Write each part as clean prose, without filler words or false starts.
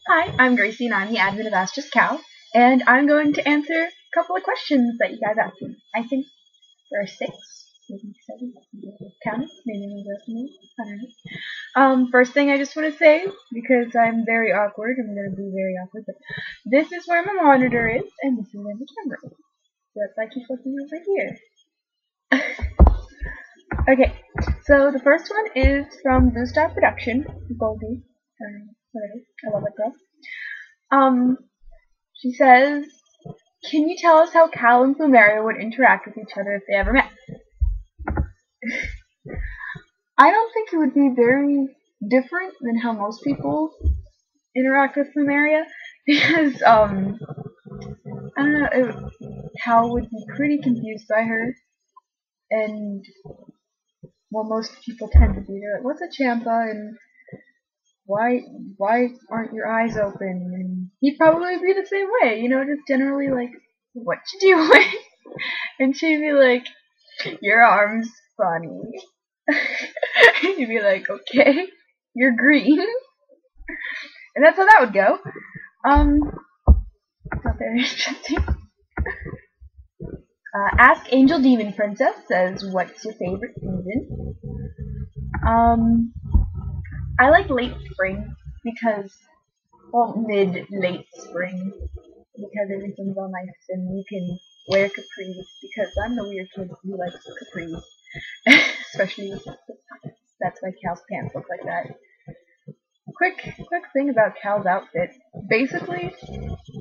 Hi, I'm Gracie and I'm the admin of AskJustCal, and I'm going to answer a couple of questions that you guys asked me. I think there are 6, maybe 7, count it, maybe underestimate, I don't know. First thing I just want to say, because I'm very awkward, I'm going to be very awkward, but this is where my monitor is, and this is where the camera is. So that's why I keep looking over here. Okay, so the first one is from Blue Star Production, Goldie, whatever, I love that girl. She says, can you tell us how Cal and Plumeria would interact with each other if they ever met? I don't think it would be very different than how most people interact with Plumeria, because, I don't know, Cal would be pretty confused by her, and, well, most people tend to be, they're like, what's a champa, and why aren't your eyes open? And he'd probably be the same way, you know, just generally like, what you doing? And she'd be like, your arm's funny. He'd be like, okay, you're green. And that's how that would go. Not very interesting. Ask Angel Demon Princess says, what's your favorite season? I like late spring because, well, mid-late spring, because everything's all nice and you can wear capris, because I'm the weird kid who likes capris, especially with the pockets. That's why Cal's pants look like that. Quick thing about Cal's outfit. Basically,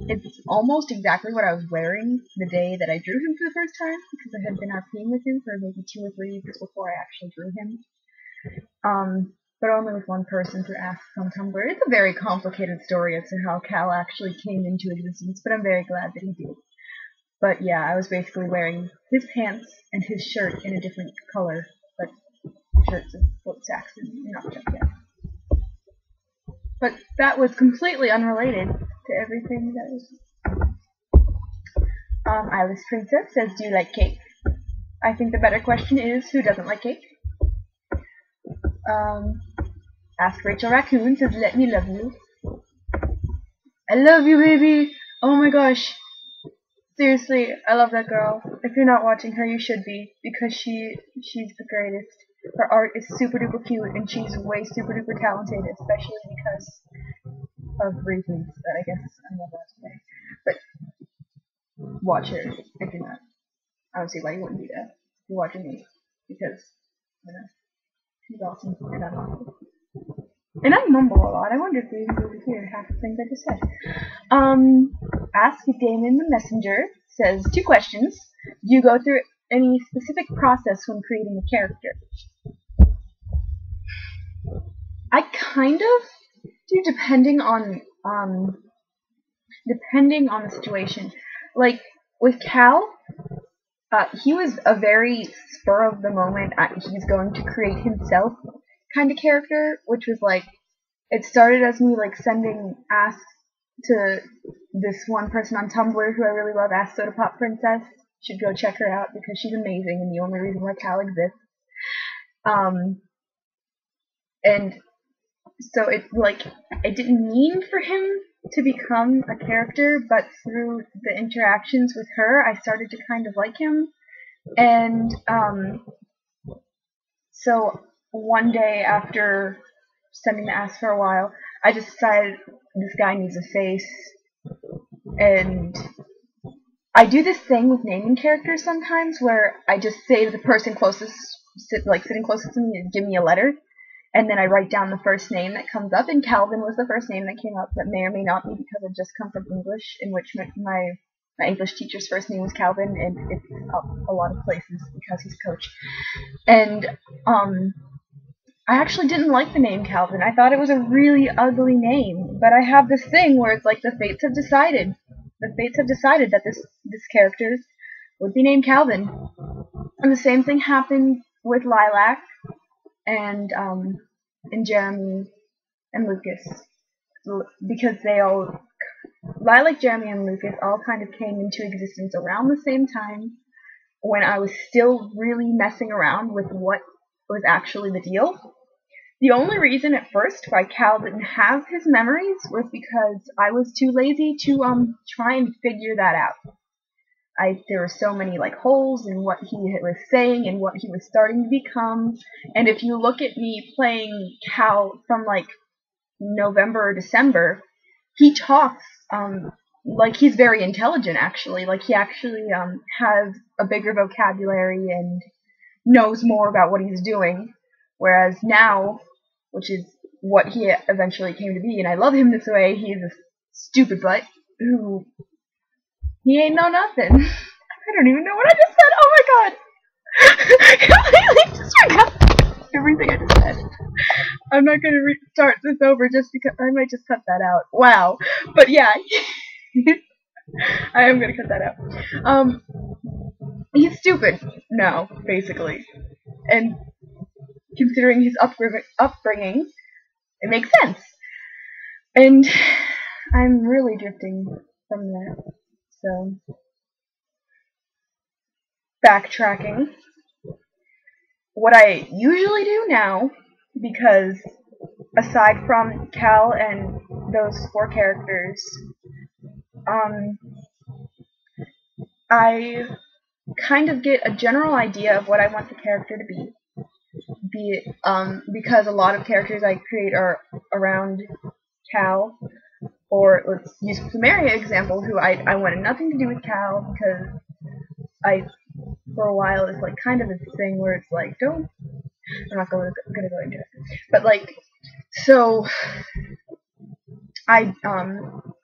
it's almost exactly what I was wearing the day that I drew him for the first time, because I had been RPing with him for maybe 2 or 3 weeks before I actually drew him. But only with one person through Ask on Tumblr. It's a very complicated story as to how Cal actually came into existence, but I'm very glad that he did. But yeah, I was basically wearing his pants and his shirt in a different color, but the shirts of float sacks and not just yet. But that was completely unrelated to everything that was. Eyeless Princess says, do you like cake? I think the better question is, who doesn't like cake? Ask Rachel Raccoon says, let me love you. I love you, baby! Oh my gosh. Seriously, I love that girl. If you're not watching her, you should be, because she's the greatest. Her art is super duper cute, and she's way super duper talented, especially because of reasons that I guess I'm not allowed to say. But watch her if you're not. I don't see why you wouldn't do that. You're watching me, because, you know, she's awesome, and I'm awesome. And I mumble a lot. I wonder if you can really hear half the things I just said. Ask Damon the Messenger says, 2 questions. Do you go through any specific process when creating a character? I kind of do, depending on the situation. Like, with Cal, he was a very spur of the moment, he's going to create himself kind of character, which was like, it started as me like sending asks to this one person on Tumblr who I really love, Ask Soda Pop Princess. You should go check her out because she's amazing and the only reason why Cal exists. And so it didn't mean for him to become a character, but through the interactions with her, I started to kind of like him. And so one day after sending the ask for a while, I just decided this guy needs a face, and I do this thing with naming characters sometimes where I just say to the person closest, sitting closest to me, give me a letter, and then I write down the first name that comes up, and Calvin was the first name that came up. That may or may not be because I just come from English, in which my English teacher's first name was Calvin, and it's up a lot of places because he's a coach. And I actually didn't like the name Calvin. I thought it was a really ugly name, but I have this thing where it's like the fates have decided. The fates have decided that this character would be named Calvin. And the same thing happened with Lilac and Jeremy and Lucas, because Lilac, Jeremy, and Lucas all kind of came into existence around the same time, when I was still really messing around with what was actually the deal. The only reason at first why Cal didn't have his memories was because I was too lazy to try and figure that out. There were so many like holes in what he was saying and what he was starting to become. And if you look at me playing Cal from like November or December, he talks like he's very intelligent actually. Like he actually has a bigger vocabulary and knows more about what he's doing. Whereas now, which is what he eventually came to be, and I love him this way, he's a stupid butt who he ain't know nothing. I don't even know what I just said. Oh my god. Completely just forgot everything I just said. I'm not going to start this over just because I might just cut that out. Wow. But yeah. I am going to cut that out. He's stupid now, basically. And considering his upbringing, it makes sense. And I'm really drifting from that. So, backtracking. What I usually do now, because aside from Cal and those 4 characters, I kind of get a general idea of what I want the character to be. Because a lot of characters I create are around Cal, or let's use Plumeria example, who I wanted nothing to do with Cal because for a while it's like kind of this thing where it's like, I'm not gonna go into it, but like, so I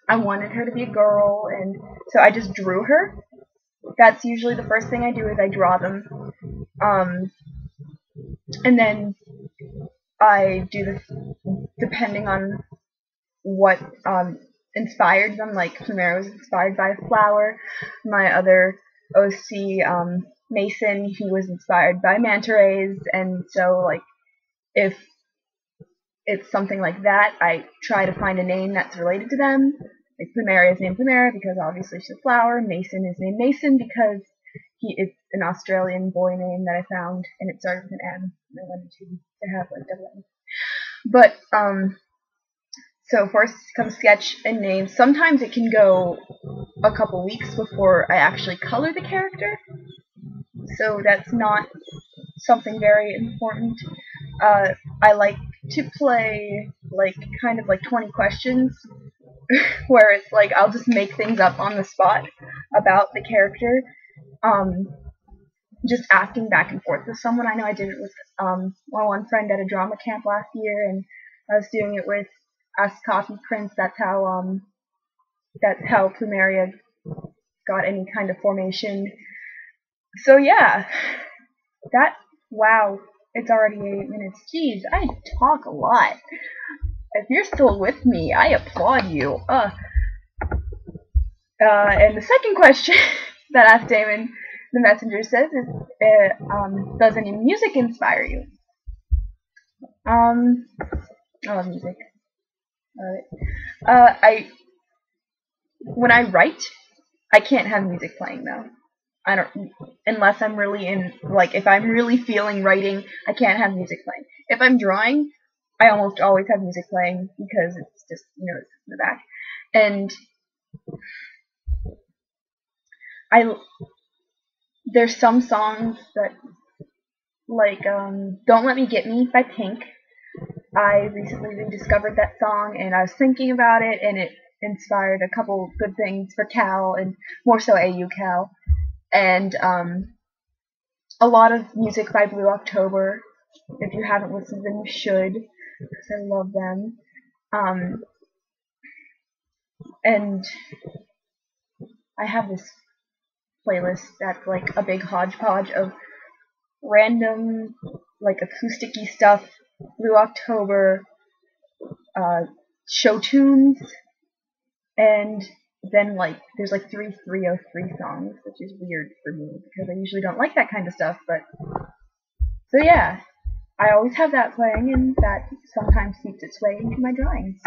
wanted her to be a girl, and so I just drew her. That's usually the first thing I do is I draw them, and then I do this depending on what inspired them. Like Plumeria was inspired by a flower. My other OC, Mason, he was inspired by manta rays, and so like if it's something like that, I try to find a name that's related to them. Like Plumeria is named Plumeria because obviously she's a flower. Mason is named Mason because it's an Australian boy name that I found, and it started with an M, and I wanted to have like double M. But so first comes sketch and name. Sometimes it can go a couple weeks before I actually color the character, so that's not something very important. I like to play like kind of like 20 questions where it's like I'll just make things up on the spot about the character, just asking back and forth with someone. I know I did it with my one friend at a drama camp last year, and I was doing it with Ask Coffee Prince. That's how Plumeria got any kind of formation. So yeah, wow, it's already 8 minutes. Jeez, I talk a lot. If you're still with me, I applaud you. And the second question that Ask Damon the Messenger says is, does any music inspire you? I love music. When I write, I can't have music playing though. I don't, unless I'm really if I'm really feeling writing, I can't have music playing. If I'm drawing, I almost always have music playing because it's just, it's in the back. And there's some songs that, like, Don't Let Me Get Me by Pink. I recently rediscovered that song, and I was thinking about it, and it inspired a couple good things for Cal, and more so AU Cal. And a lot of music by Blue October. If you haven't listened to them, you should, because I love them. And I have this playlist that's like a big hodgepodge of random, like, acoustic-y stuff, Blue October, show tunes, and then, like, there's like 303 songs, which is weird for me, because I usually don't like that kind of stuff, but, so yeah, I always have that playing, and that sometimes seeps its way into my drawings.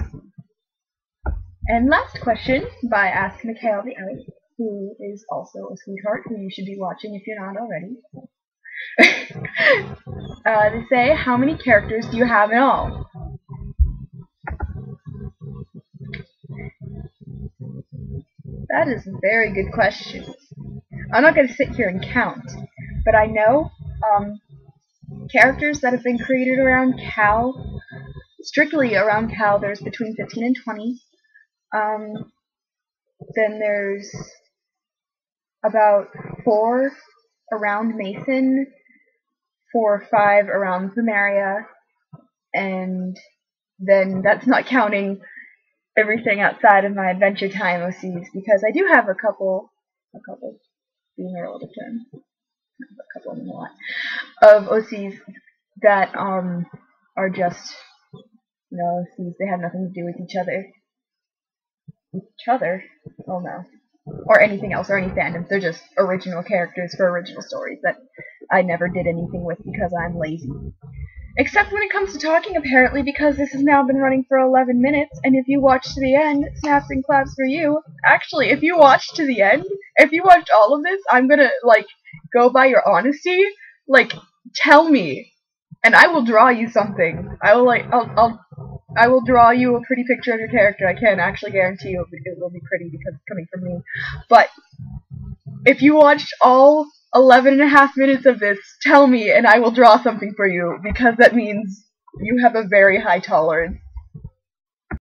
And last question by Ask Mikhail the Ellie, who is also a sweetheart, who you should be watching if you're not already. They say, how many characters do you have in all? That is a very good question. I'm not going to sit here and count, but I know characters that have been created around Cal, strictly around Cal, there's between 15 and 20. Then there's about 4 around Mason, 4 or 5 around Plumeria, and then that's not counting everything outside of my Adventure Time OCs, because I do have a couple being a relative term, a couple and a lot, of OCs that are just, OCs, they have nothing to do with each other. Oh no. Or anything else, or any fandoms. They're just original characters for original stories that I never did anything with because I'm lazy. Except when it comes to talking, apparently, because this has now been running for 11 minutes, and if you watch to the end, snaps and claps for you. Actually, if you watch to the end, if you watched all of this, I'm gonna, go by your honesty. Tell me, and I will draw you something. I will draw you a pretty picture of your character. I can't actually guarantee you it will be pretty because it's coming from me. But if you watched all 11.5 minutes of this, tell me and I will draw something for you, because that means you have a very high tolerance.